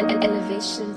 Elevation.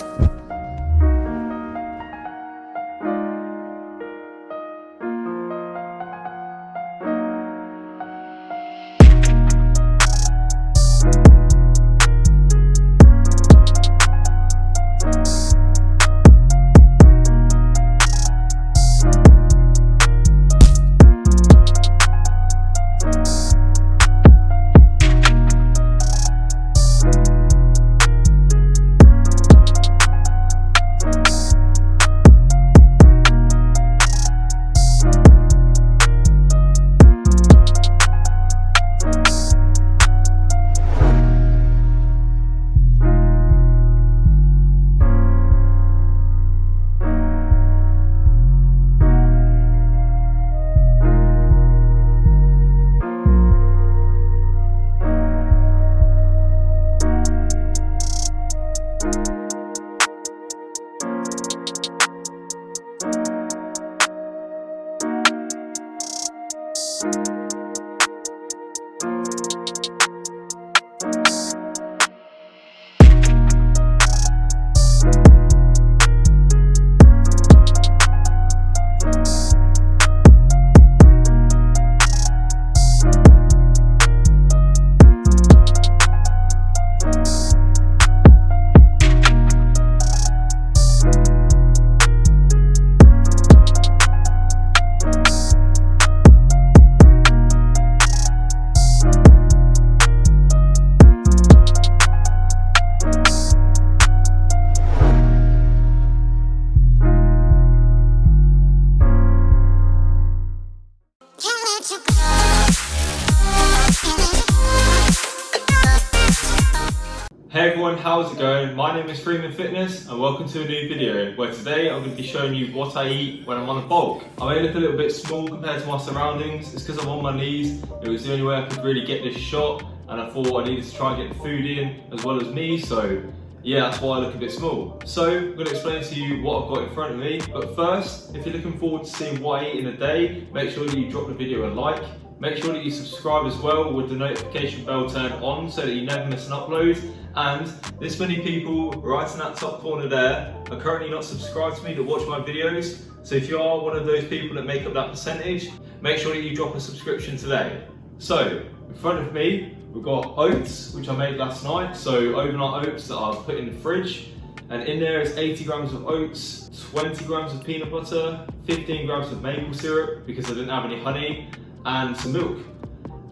Hey everyone, how's it going? My name is Freeman Fitness and welcome to a new video where today I'm going to be showing you what I eat when I'm on a bulk. I may look a little bit small compared to my surroundings. It's because I'm on my knees. It was the only way I could really get this shot and I thought I needed to try and get the food in as well as me, so yeah, that's why I look a bit small. So I'm going to explain to you what I've got in front of me, but first, if you're looking forward to seeing what I eat in a day, make sure that you drop the video a like. Make sure that you subscribe as well with the notification bell turned on so that you never miss an upload. And this many people right in that top corner there are currently not subscribed to me that watch my videos. So if you are one of those people that make up that percentage, make sure that you drop a subscription today. So in front of me, we've got oats, which I made last night. So overnight oats that I've put in the fridge. And in there is 80 grams of oats, 20 grams of peanut butter, 15 grams of maple syrup because I didn't have any honey, and some milk.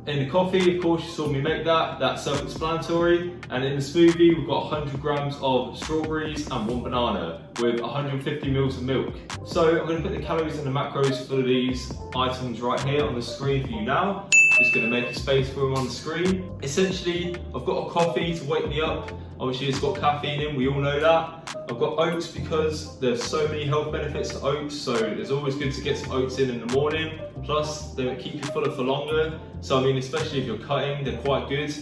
In the coffee, of course, you saw me make that, that's self-explanatory. And in the smoothie, we've got 100 grams of strawberries and 1 banana with 150 mils of milk. So I'm going to put the calories and the macros for these items right here on the screen for you now. Just going to make a space for them on the screen. Essentially, I've got a coffee to wake me up. Obviously, it's got caffeine in, we all know that. I've got oats because there's so many health benefits to oats, so it's always good to get some oats in the morning. Plus, they keep you fuller for longer. So I mean, especially if you're cutting, they're quite good.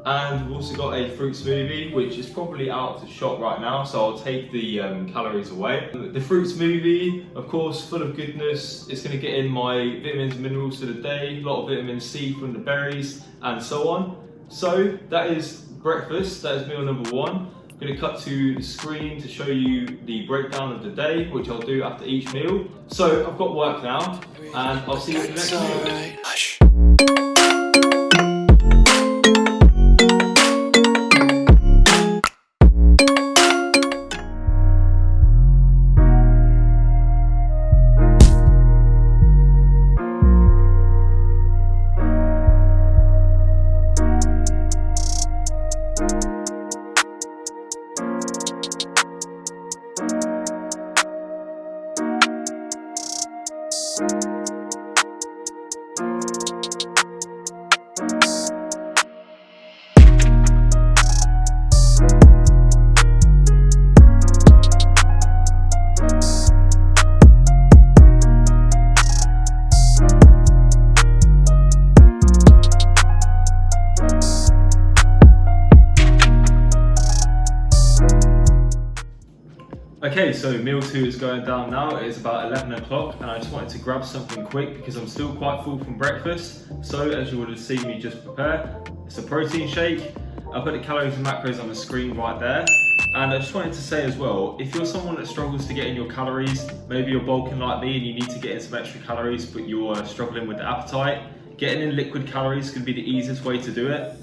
And we've also got a fruit smoothie, which is probably out of the shop right now, so I'll take the calories away. The fruit smoothie, of course, full of goodness. It's going to get in my vitamins and minerals for the day, a lot of vitamin C from the berries, and so on. So that is breakfast, that is meal number one. I'm going to cut to the screen to show you the breakdown of the day, which I'll do after each meal. So I've got work now, and I'll see you in the next meal. Okay, so meal 2 is going down now. It is about 11 o'clock and I just wanted to grab something quick because I'm still quite full from breakfast. So as you would have seen me just prepare, it's a protein shake. I'll put the calories and macros on the screen right there. And I just wanted to say as well, if you're someone that struggles to get in your calories, maybe you're bulking like me and you need to get in some extra calories, but you're struggling with the appetite, getting in liquid calories is going to be the easiest way to do it.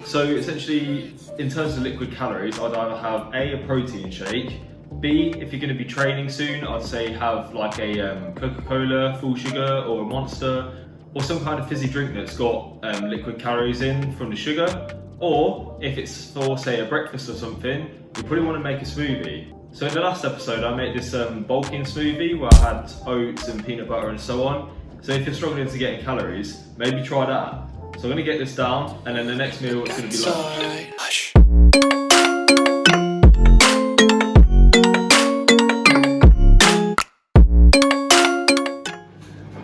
So essentially, in terms of liquid calories, I'd either have a protein shake, B, if you're going to be training soon, I'd say have like a Coca-Cola, full sugar, or a Monster, or some kind of fizzy drink that's got liquid calories in from the sugar. Or if it's for, say, a breakfast or something, you probably want to make a smoothie. So in the last episode, I made this bulking smoothie where I had oats and peanut butter and so on. So if you're struggling to get in calories, maybe try that. So I'm going to get this down, and then the next meal is going to be lunch.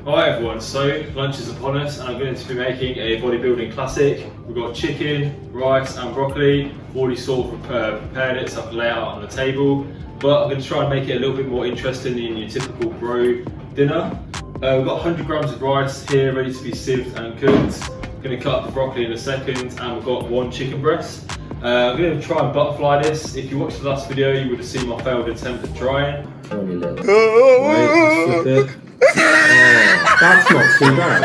Alright everyone, so lunch is upon us and I'm going to be making a bodybuilding classic. We've got chicken, rice and broccoli. I've already sort of prepared it so I can lay it out on the table. But I'm going to try and make it a little bit more interesting than your typical bro dinner. We've got 100 grams of rice here ready to be sieved and cooked. I'm going to cut up the broccoli in a second, and we've got 1 chicken breast. I'm going to try and butterfly this. If you watched the last video, you would have seen my failed attempt at trying. Only a little. Right, let's flip it. Oh, that's not too bad.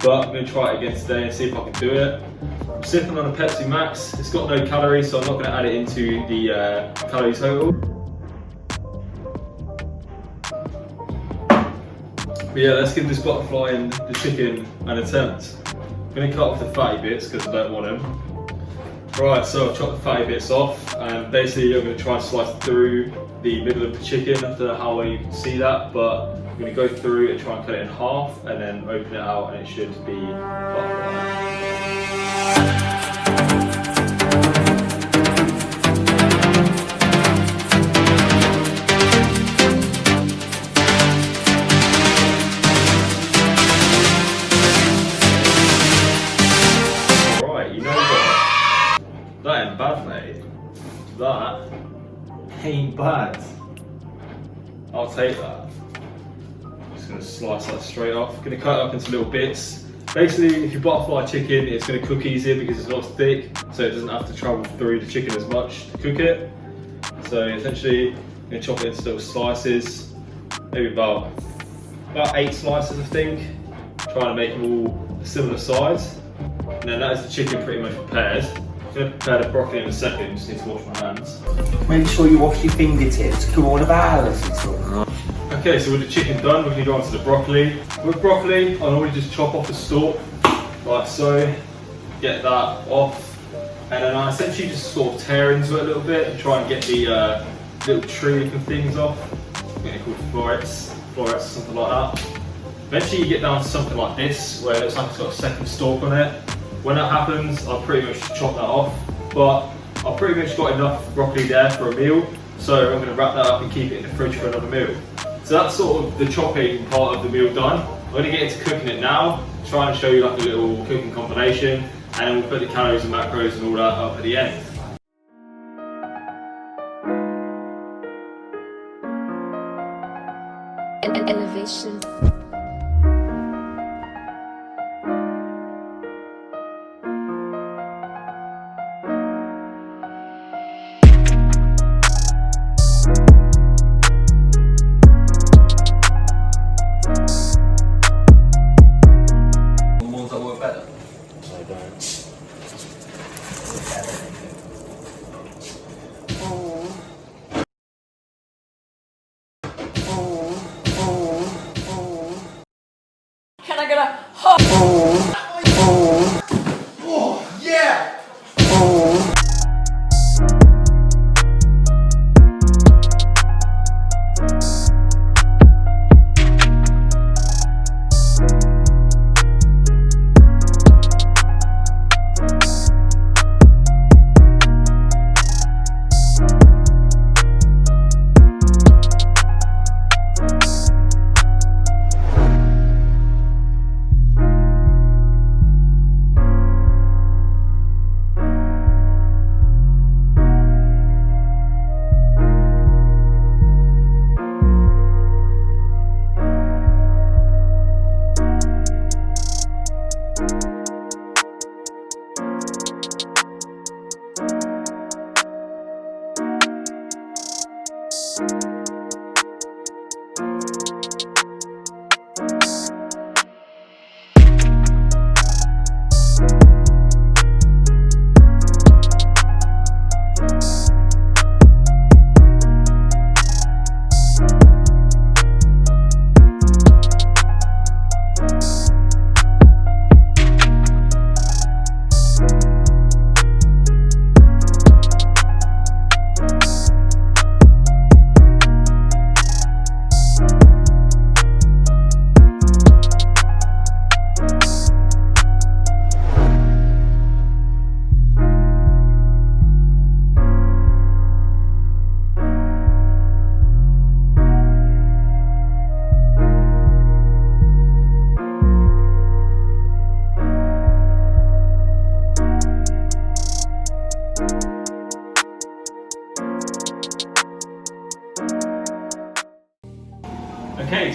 But I'm going to try it again today and see if I can do it. I'm sipping on a Pepsi Max. It's got no calories, so I'm not going to add it into the calorie total. But yeah, let's give this butterfly and the chicken an attempt. I'm going to cut off the fatty bits because I don't want them. Right, so I've chopped the fatty bits off, and basically I'm going to try and slice through the middle of the chicken. I don't know how well you can see that, but I'm going to go through and try and cut it in half and then open it out, and it should be butterfly. That ain't bad, mate. That ain't bad. I'll take that. I'm just going to slice that straight off. I'm going to cut it up into little bits. Basically, if you butterfly chicken, it's going to cook easier because it's not as thick, so it doesn't have to travel through the chicken as much to cook it. So essentially, I'm going to chop it into little slices, maybe about 8 slices, I think. Trying to make them all a similar size. And then that is the chicken pretty much prepared. I'm going to prepare the broccoli in a second, just need to wash my hands. Make sure you wash your fingertips, coronavirus and stuff. Okay, so with the chicken done, we can go on to the broccoli. With broccoli, I normally just chop off the stalk, like so, get that off, and then I essentially just sort of tear into it a little bit and try and get the little tree looking things off. I think they're called florets or something like that. Eventually you get down to something like this, where it looks like it's got a second stalk on it. When that happens, I'll pretty much chop that off, but I've pretty much got enough broccoli there for a meal, so I'm going to wrap that up and keep it in the fridge for another meal. So that's sort of the chopping part of the meal done. I'm going to get into cooking it now, try and show you like a little cooking combination, and then we'll put the calories and macros and all that up at the end. Elevation. Can I get a oh? Oh, yeah!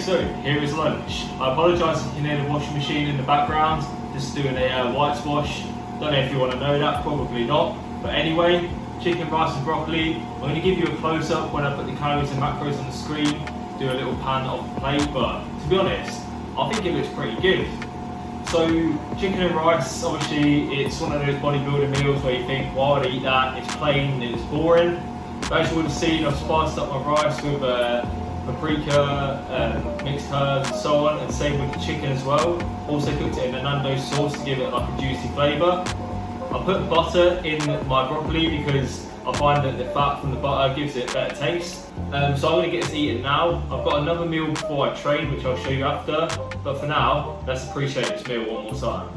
so here is lunch. I apologise if you can hear the washing machine in the background. Just doing a white wash. Don't know if you want to know that, probably not. But anyway, chicken, rice and broccoli. I'm going to give you a close up when I put the calories and macros on the screen. Do a little pan off the plate, but to be honest, I think it looks pretty good. So chicken and rice, obviously it's one of those bodybuilding meals where you think, why would I eat that? It's plain, it's boring. But as you would have seen, I've spiced up my rice with paprika, mixed herbs and so on, and same with the chicken as well. Also cooked it in a Nando's sauce to give it like a juicy flavour. I put butter in my broccoli because I find that the fat from the butter gives it a better taste. So I'm going to get this eaten now. I've got another meal before I train, which I'll show you after. But for now, let's appreciate this meal one more time.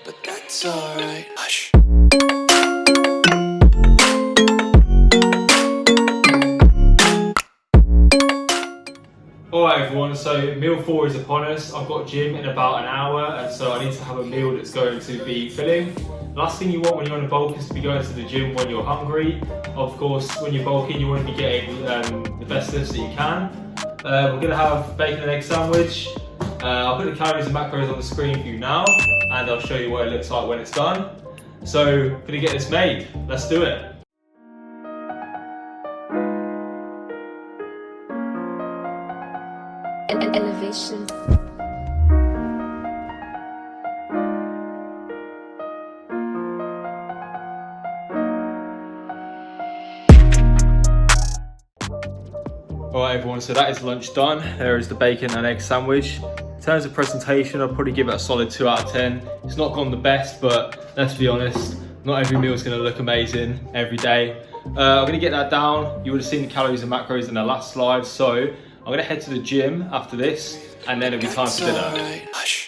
But that's alright. Hush. Alright everyone, so meal 4 is upon us. I've got gym in about an hour, and so I need to have a meal that's going to be filling. Last thing you want when you're on a bulk is to be going to the gym when you're hungry. Of course, when you're bulking, you want to be getting the best lifts that you can. We're going to have bacon and egg sandwich. I'll put the calories and macros on the screen for you now, and I'll show you what it looks like when it's done. So, I'm going to get this made. Let's do it. Elevation. Alright everyone, so that is lunch done. There is the bacon and egg sandwich. In terms of presentation, I'll probably give it a solid 2 out of 10. It's not gone the best, but let's be honest, not every meal is going to look amazing every day. I'm going to get that down. You would have seen the calories and macros in the last slide, so I'm going to head to the gym after this, and then it'll be time for dinner. Hush.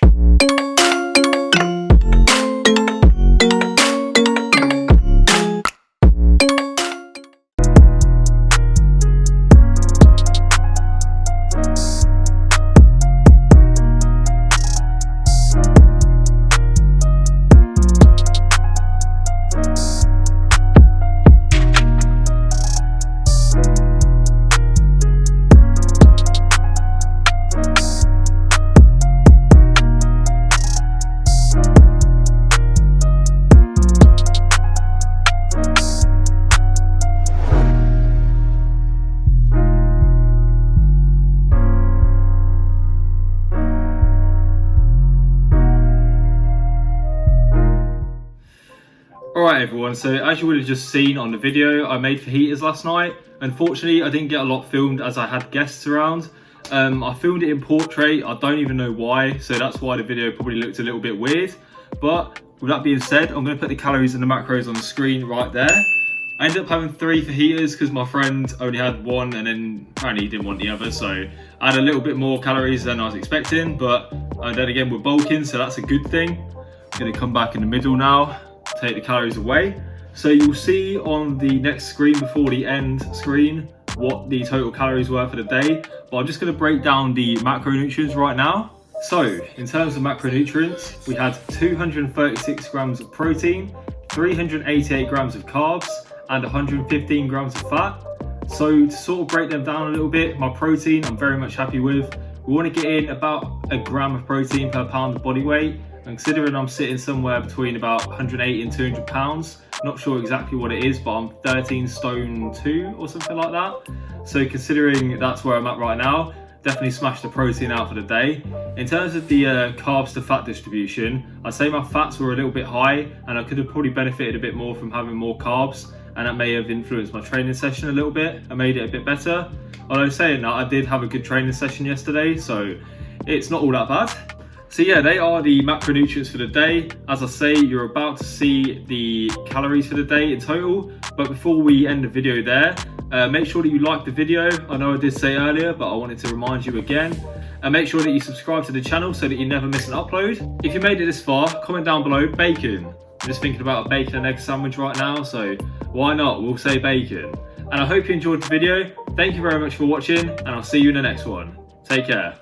Alright everyone, so as you would have just seen on the video I made fajitas last night. Unfortunately I didn't get a lot filmed as I had guests around. I filmed it in portrait, I don't even know why, so that's why the video probably looked a little bit weird. But with that being said, I'm going to put the calories and the macros on the screen right there. I ended up having 3 fajitas because my friend only had 1 and then apparently he didn't want the other, so I had a little bit more calories than I was expecting, but then again we're bulking, so that's a good thing. I'm going to come back in the middle now, take the calories away. So you'll see on the next screen before the end screen what the total calories were for the day, but I'm just going to break down the macronutrients right now. So in terms of macronutrients, we had 236 grams of protein, 388 grams of carbs, and 115 grams of fat. So to sort of break them down a little bit, my protein I'm very much happy with. We want to get in about a gram of protein per pound of body weight. And considering I'm sitting somewhere between about 180 and 200 pounds, not sure exactly what it is, but I'm 13 stone 2 or something like that. So considering that's where I'm at right now, definitely smash the protein out for the day. In terms of the carbs to fat distribution, I'd say my fats were a little bit high and I could have probably benefited a bit more from having more carbs, and that may have influenced my training session a little bit and made it a bit better. Although saying that, I did have a good training session yesterday, so it's not all that bad. So yeah, they are the macronutrients for the day. As I say, you're about to see the calories for the day in total. But before we end the video there, make sure that you like the video. I know I did say earlier, but I wanted to remind you again. And make sure that you subscribe to the channel so that you never miss an upload. If you made it this far, comment down below, bacon. I'm just thinking about a bacon and egg sandwich right now, so why not? We'll say bacon. And I hope you enjoyed the video. Thank you very much for watching, and I'll see you in the next one. Take care.